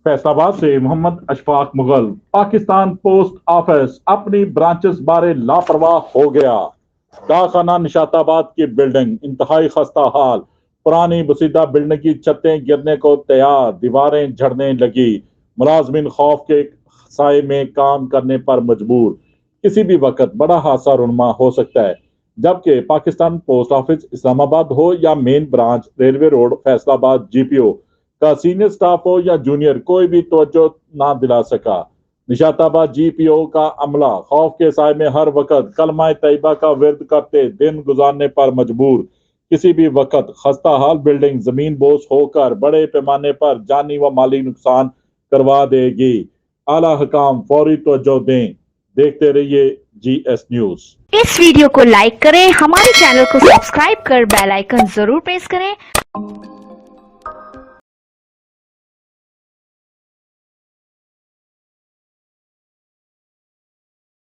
फैसलाबाद से Mohammad Ashfaq Mughal. Pakistan post office अपनी branches बारे लापरवाह हो गया। डाकखाना निशाताबाद की बिल्डिंग इंतहाई खस्ता हाल। पुरानी बसीदा बिल्डिंग की छतें गिरने को तैयार, दीवारें झड़ने लगी। मुलाजमीन खौफ के साए में काम करने पर मजबूर। किसी भी वक्त बड़ा हादसा रुनमा हो सकता है। जबकि पाकिस्तान पोस्ट ऑफिस इस्लामाबाद हो या main branch railway road Faisalabad GPO का सीनियर स्टाफ हो या जूनियर, कोई भी तवज्जो ना दिला सका। निशाताबाद जीपीओ का अमला खौफ के साए में हर वक्त कलमा तैयबा का विर्द करते दिन गुजारने पर मजबूर। किसी भी वक्त खस्ता हाल बिल्डिंग जमीन बोस होकर बड़े पैमाने पर जानी व माली नुकसान करवा देगी। आला हकाम फौरी तवज्जो दें। देखते रहिए GS न्यूज। इस वीडियो को लाइक करें, हमारे चैनल को सब्सक्राइब कर बेल आइकन जरूर प्रेस करें